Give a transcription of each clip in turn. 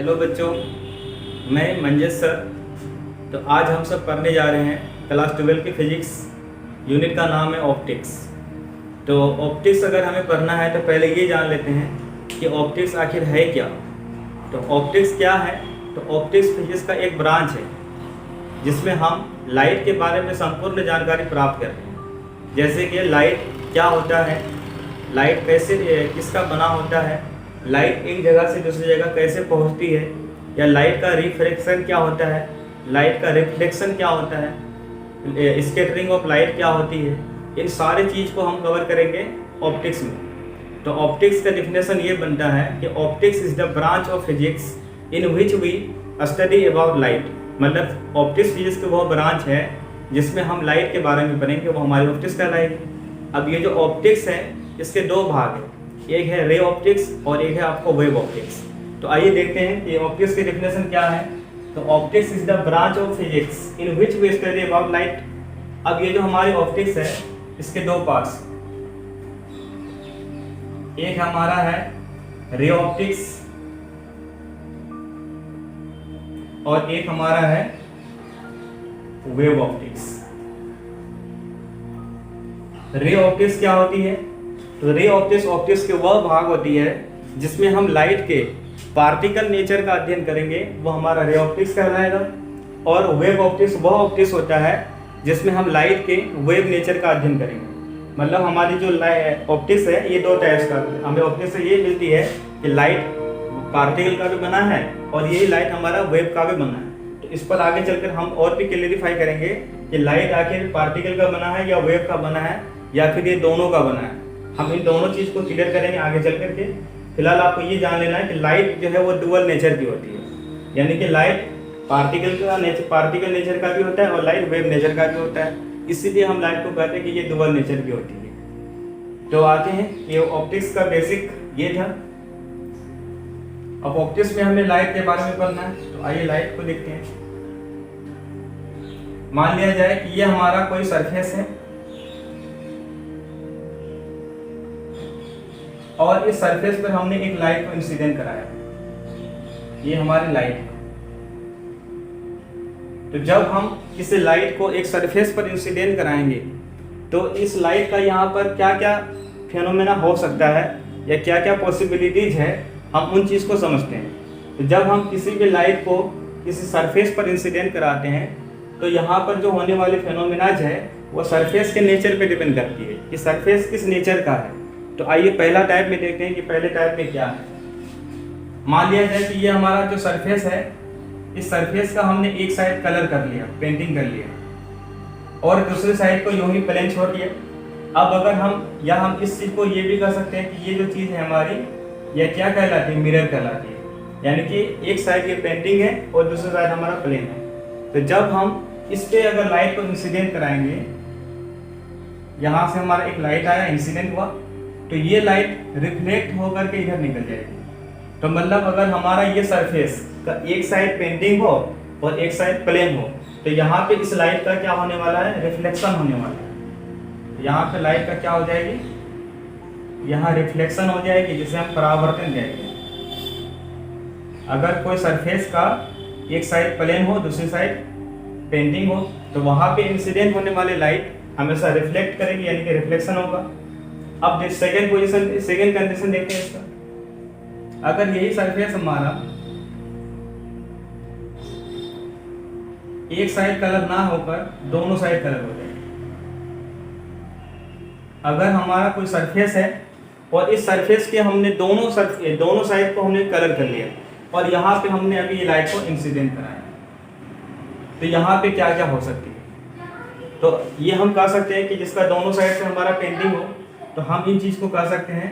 Hello बच्चों, मैं Manjesh sir. तो आज हम सब पढ़ने जा रहे हैं क्लास 12 की फिजिक्स। यूनिट का नाम है ऑप्टिक्स। तो ऑप्टिक्स अगर हमें पढ़ना है तो पहले ये जान लेते हैं कि ऑप्टिक्स आखिर है क्या। तो ऑप्टिक्स क्या है? तो ऑप्टिक्स फिजिक्स का एक ब्रांच है जिसमें हम लाइट के बारे में संपूर्ण जानकारी प्राप्त करते हैं। जैसे कि लाइट क्या होता है, लाइट कैसे किसका बना होता है, लाइट एक जगह से दूसरी जगह कैसे पहुंचती है, या लाइट का रिफ्रैक्शन क्या होता है, लाइट का रिफ्लेक्शन क्या होता है, स्कैटरिंग ऑफ लाइट क्या होती है। इन सारी चीज़ को हम कवर करेंगे ऑप्टिक्स में। तो ऑप्टिक्स का डिफिनेशन ये बनता है कि optics is the branch of physics in which we study about light. मतलब ऑप्टिक्स फिजिक्स की वो ब्रांच है जिसमें हम लाइट के बारे में पढ़ेंगे, वो हमारी ऑप्टिक्स कहलाएगी। अब ये जो ऑप्टिक्स है इसके दो भाग हैं, एक है रे ऑप्टिक्स और एक है आपको वेव ऑप्टिक्स। तो आइए देखते हैं कि ऑप्टिक्स की डेफिनेशन क्या है। तो optics is the branch of physics in which we study about light. अब ये जो हमारी ऑप्टिक्स है इसके दो पार्ट्स, एक हमारा है रे ऑप्टिक्स और एक हमारा है वेव ऑप्टिक्स। रे ऑप्टिक्स क्या होती है? तो रे ऑप्टिक्स ऑप्टिक्स के वह भाग होती है जिसमें हम लाइट के पार्टिकल नेचर का अध्ययन करेंगे, वो हमारा रे ऑप्टिक्स कहलाएगा। और वेव ऑप्टिक्स वह ऑप्टिक्स होता है जिसमें हम लाइट के वेव नेचर का अध्ययन करेंगे। मतलब हमारी जो ऑप्टिक्स है ये दो टाइप्स का हमें ऑप्टिक्स से ये मिलती है कि लाइट पार्टिकल का भी बना है और यही लाइट हमारा वेव का भी बना है। तो इस पर आगे चलकर हम और भी क्लियरिफाई करेंगे कि लाइट आखिर पार्टिकल का बना है या वेव का बना है या फिर ये दोनों का बना है। हम इन दोनों चीज़ को क्लियर करेंगे आगे चल करके। फिलहाल आपको ये जान लेना है कि लाइट जो है वो डुअल नेचर की होती है, यानी कि लाइट पार्टिकल नेचर का भी होता है और लाइट वेव नेचर का भी होता है। इसीलिए हम लाइट को कहते हैं कि ये डुअल नेचर की होती है। तो आते हैं कि ऑप्टिक्स का बेसिक ये था। अब ऑप्टिक्स में हमें लाइट के बारे में पढ़ना है, तो आइए लाइट को देखते हैं। मान लिया जाए कि ये हमारा कोई सरफेस है और इस सरफेस पर हमने एक लाइट को इंसिडेंट कराया, ये हमारी लाइट है। तो जब हम इस लाइट को एक सरफेस पर इंसिडेंट कराएंगे तो इस लाइट का यहाँ पर क्या क्या फेनोमेना हो सकता है या क्या क्या पॉसिबिलिटीज है, हम उन चीज़ को समझते हैं। तो जब हम किसी भी लाइट को किसी सरफेस पर इंसिडेंट कराते हैं तो यहाँ पर जो होने वाले फेनोमेनाज है वो सरफेस के नेचर पे डिपेंड करती है कि सरफेस किस नेचर का है। तो आइए पहला टाइप में देखते हैं कि पहले टाइप में क्या है। मान लिया जाए कि ये हमारा जो सरफेस है, इस सरफेस का हमने एक साइड कलर कर लिया, पेंटिंग कर लिया और दूसरी साइड को यूं ही प्लेन छोड़ दिया। अब अगर हम इस चीज़ को ये भी कर सकते हैं कि ये जो चीज़ है हमारी यह क्या कहलाती है, मिरर कहलाती है। यानी कि एक साइड ये पेंटिंग है और दूसरी साइड हमारा प्लेन है। तो जब हम इस पे अगर लाइट को इंसिडेंट कराएंगे, यहाँ से हमारा एक लाइट आया, इंसिडेंट हुआ, तो ये लाइट रिफ्लेक्ट होकर के इधर निकल जाएगी। तो मतलब अगर हमारा ये सरफेस का एक साइड पेंटिंग हो और एक साइड प्लेन हो तो यहाँ पे इस लाइट का क्या होने वाला है, रिफ्लेक्शन होने वाला है। तो यहाँ पे लाइट का क्या हो जाएगी, यहाँ रिफ्लेक्शन हो जाएगी जिसे हम परावर्तन कहेंगे। अगर कोई सरफेस का एक साइड प्लेन हो दूसरी साइड पेंटिंग हो तो वहाँ पे इंसिडेंट होने वाली लाइट हमेशा रिफ्लेक्ट करेगी, यानी कि रिफ्लेक्शन होगा। अब सेकेंड कंडीशन देखते हैं इसका। अगर यही सरफेस हमारा एक साइड कलर ना होकर दोनों साइड कलर हो जाए, अगर हमारा कोई सरफेस है और इस सरफेस के हमने दोनों साइड को हमने कलर कर लिया और यहाँ पे हमने अभी ये लाइट को इंसिडेंट कराया, तो यहाँ पे क्या क्या हो सकती है। तो ये हम कह सकते हैं कि जिसका दोनों साइड से हमारा पेंटिंग हो तो हम इन चीज़ को कह सकते हैं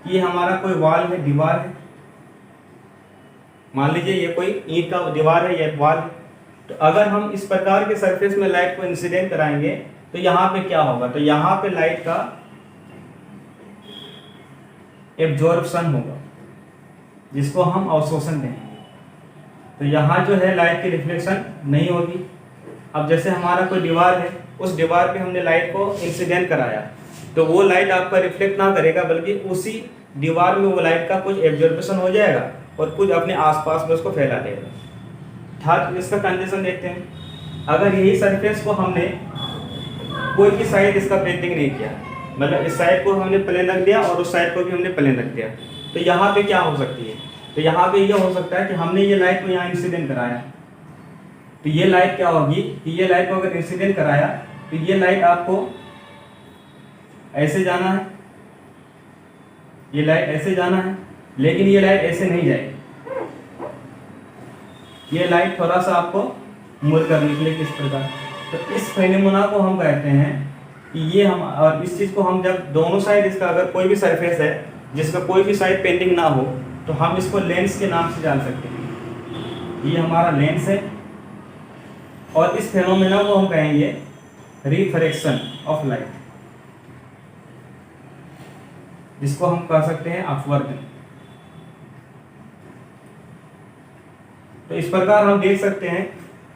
कि ये हमारा कोई वॉल है, दीवार है। मान लीजिए ये कोई ईंट का दीवार है या वॉल है। तो अगर हम इस प्रकार के सरफेस में लाइट को इंसिडेंट कराएंगे तो यहाँ पे क्या होगा, तो यहाँ पे लाइट का एब्जॉर्प्शन होगा जिसको हम अवशोषण कहेंगे। तो यहाँ जो है लाइट की रिफ्लेक्शन नहीं होगी। अब जैसे हमारा कोई दीवार है, उस दीवार पे हमने लाइट को इंसिडेंट कराया तो वो लाइट आपका रिफ्लेक्ट ना करेगा बल्कि उसी दीवार में वो लाइट का कुछ एब्जॉर्प्शन हो जाएगा और कुछ अपने आसपास में उसको फैला देगा। थर्ड इसका कंडीशन देखते हैं, अगर यही सरफेस को हमने कोई भी साइड इसका पेंटिंग नहीं किया, मतलब इस साइड को हमने प्लेन रख दिया और उस साइड को भी हमने प्लेन रख दिया, तो यहाँ पे क्या हो सकती है, तो यहाँ पे ये हो सकता है कि हमने ये लाइट को यहाँ इंसिडेंट कराया, तो ये लाइट क्या होगी कि ये लाइट को अगर इंसिडेंट कराया तो ये लाइट आपको ऐसे जाना है, ये लाइट ऐसे जाना है, लेकिन ये लाइट ऐसे नहीं जाएगी, ये लाइट थोड़ा सा आपको मुड़ कर निकले किस प्रकार। तो इस फेनोमेना को हम कहते हैं कि ये हम, और इस चीज़ को हम जब दोनों साइड इसका अगर कोई भी सरफेस है जिसका कोई भी साइड पेंटिंग ना हो तो हम इसको लेंस के नाम से जान सकते हैं। ये हमारा लेंस है और इस फेनोमेना को हम कहेंगे रिफ्रैक्शन ऑफ लाइट, जिसको हम कह सकते हैं अपवर्जन। तो इस प्रकार हम देख सकते हैं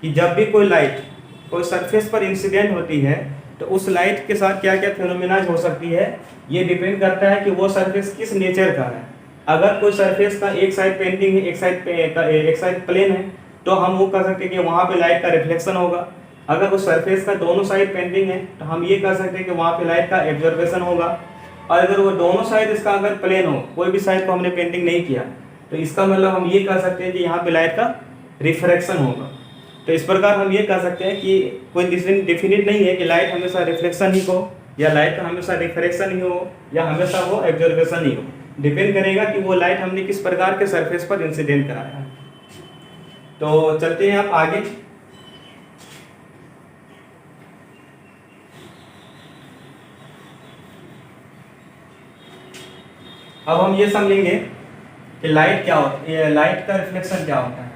कि जब भी कोई लाइट कोई सरफेस पर इंसिडेंट होती है तो उस लाइट के साथ क्या क्या फेनोमेना हो सकती है, ये डिपेंड करता है कि वो सरफेस किस नेचर का है। अगर कोई सरफेस का एक साइड पेंटिंग है, एक साइड प्लेन है, तो हम वो कह सकते हैं कि वहाँ पे लाइट का रिफ्लेक्शन होगा। अगर उस सरफेस का दोनों साइड पेंटिंग है तो हम ये कह सकते हैं कि वहाँ पे लाइट का एब्जॉर्बेशन होगा। और अगर वो दोनों साइड इसका अगर प्लेन हो, कोई भी साइड को हमने पेंटिंग नहीं किया, तो इसका मतलब हम ये कह सकते हैं कि यहाँ पे लाइट का रिफ्रैक्शन होगा। तो इस प्रकार हम ये कह सकते हैं कि कोई डिफिनिट नहीं है कि लाइट हमेशा रिफ्लेक्शन ही हो या लाइट का हमेशा रिफ्रैक्शन ही हो या हमेशा वो एब्जॉर्बेशन ही हो। डिपेंड करेगा कि वो लाइट हमने किस प्रकार के सरफेस पर इंसिडेंट कराया है। तो चलते हैं आप आगे। अब हम ये समझेंगे कि लाइट क्या होता है, लाइट का रिफ्लेक्शन क्या होता है।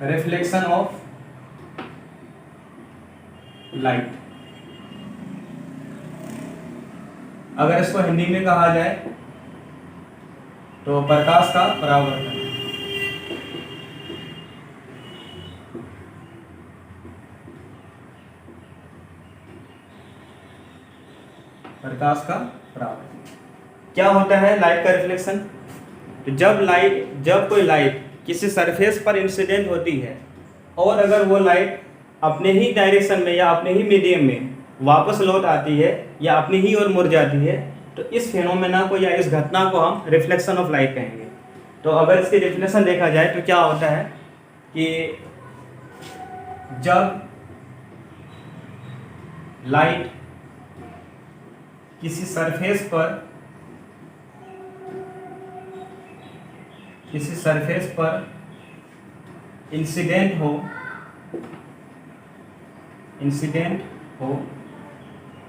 रिफ्लेक्शन ऑफ लाइट, अगर इसको हिंदी में कहा जाए तो प्रकाश का परावर्तन। प्रकाश का परावर्तन क्या होता है लाइट का रिफ्लेक्शन। तो जब कोई लाइट किसी सरफेस पर इंसिडेंट होती है और अगर वो लाइट अपने ही डायरेक्शन में या अपने ही मीडियम में वापस लौट आती है या अपनी ही ओर मुड़ जाती है, तो इस फेनोमेना को या इस घटना को हम रिफ्लेक्शन ऑफ लाइट कहेंगे। तो अगर इसकी डेफिनेशन देखा जाए तो क्या होता है कि जब लाइट किसी सरफेस पर इंसिडेंट हो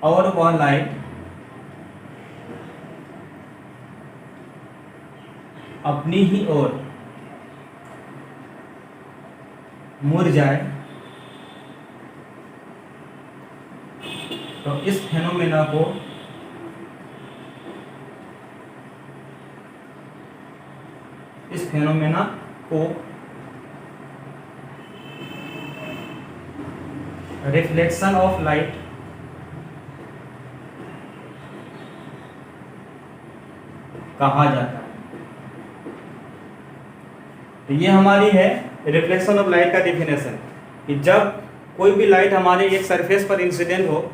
और वह लाइट अपनी ही ओर मुड़ जाए, तो इस फेनोमेना को रिफ्लेक्शन ऑफ लाइट कहा जाता है। तो ये हमारी है रिफ्लेक्शन ऑफ लाइट का डेफिनेशन कि जब कोई भी लाइट हमारे एक सरफेस पर इंसिडेंट हो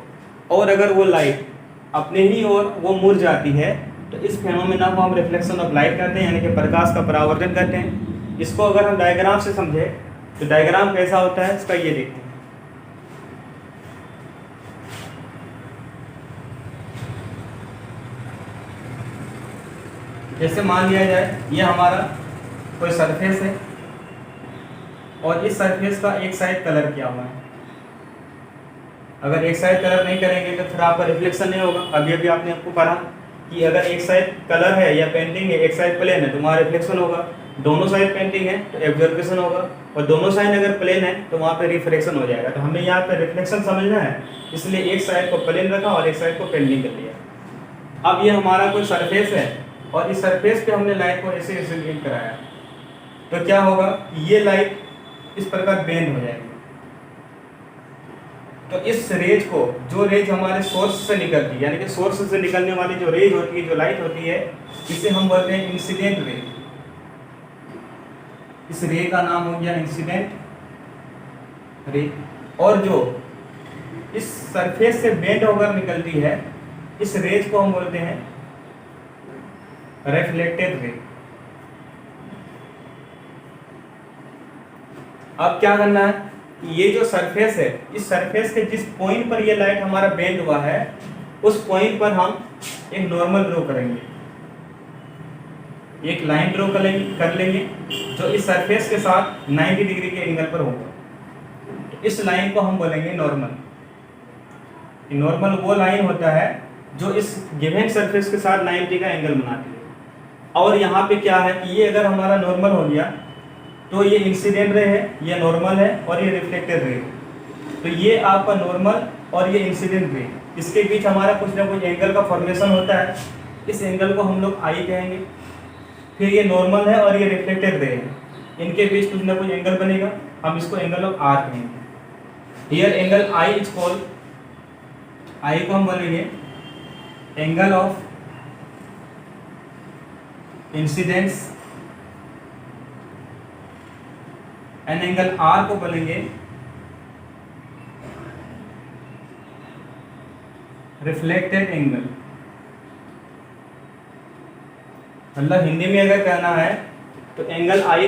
और अगर वो लाइट अपने ही ओर वो मुड़ जाती है, तो इस फेनोमेना को हम रिफ्लेक्शन ऑफ लाइट कहते हैं, यानी कि प्रकाश का परावर्तन कहते हैं। इसको अगर हम डायग्राम से समझे तो डायग्राम कैसा होता है इसका ये देखते हैं। जैसे मान लिया जाए ये हमारा कोई सरफेस है और इस सरफेस का एक साइड कलर किया हुआ है। अगर एक साइड कलर नहीं करेंगे तो फिर आपका रिफ्लेक्शन नहीं होगा। अभी अभी आपने आपको पढ़ा कि अगर एक साइड कलर है या पेंटिंग है, एक साइड प्लेन है तो वहाँ रिफ्लेक्शन होगा, दोनों साइड पेंटिंग है तो एब्जॉर्बेशन होगा, और दोनों साइड अगर प्लेन है तो वहाँ पे रिफ्रैक्शन हो जाएगा। तो हमें यहाँ पे रिफ्लेक्शन समझना है, इसलिए एक साइड को प्लेन रखा और एक साइड को पेंटिंग कर लिया। अब ये हमारा कोई सरफेस है और इस सरफेस पे हमने लाइट को ऐसे इंसिडेंट कराया, तो क्या होगा, ये लाइट इस प्रकार बेंड हो जाएगी। तो इस रेज को, जो रेज हमारे सोर्स से निकलती है, यानी कि सोर्स से निकलने वाली जो रेज होती है, जो लाइट होती है, इसे हम बोलते हैं इंसिडेंट रे। इस रे का नाम हो गया इंसिडेंट रे। और जो इस सरफेस से बेंड होकर निकलती है, इस रेज को हम बोलते हैं रिफ्लेक्टेड रे। अब क्या करना है, ये जो सरफेस है, इस सरफेस के जिस पॉइंट पर ये लाइट हमारा बेंड हुआ है, उस पॉइंट पर हम एक नॉर्मल ड्रॉ करेंगे, एक लाइन ड्रॉ कर लेंगे जो इस सरफेस के साथ 90 डिग्री के एंगल पर होगा। तो इस लाइन को हम बोलेंगे नॉर्मल। नॉर्मल वो लाइन होता है जो इस गिवन सरफेस के साथ 90 का एंगल बनाती है। और यहाँ पे क्या है कि ये अगर हमारा नॉर्मल हो गया तो ये इंसिडेंट रे है, ये नॉर्मल है, और ये रिफ्लेक्टेड रे। तो ये आपका नॉर्मल और ये इंसिडेंट रे, इसके बीच हमारा कुछ ना कुछ एंगल का फॉर्मेशन होता है। इस एंगल को हम लोग आई कहेंगे। फिर ये नॉर्मल है और ये रिफ्लेक्टेड रे है, इनके बीच कुछ ना कुछ एंगल बनेगा, हम इसको एंगल ऑफ आर कहेंगे। Here angle I is called, I को हम बोलेंगे angle of incidence, and angle R को बोलेंगे रिफ्लेक्टेड एंगल। मतलब हिंदी में अगर कहना है तो एंगल आई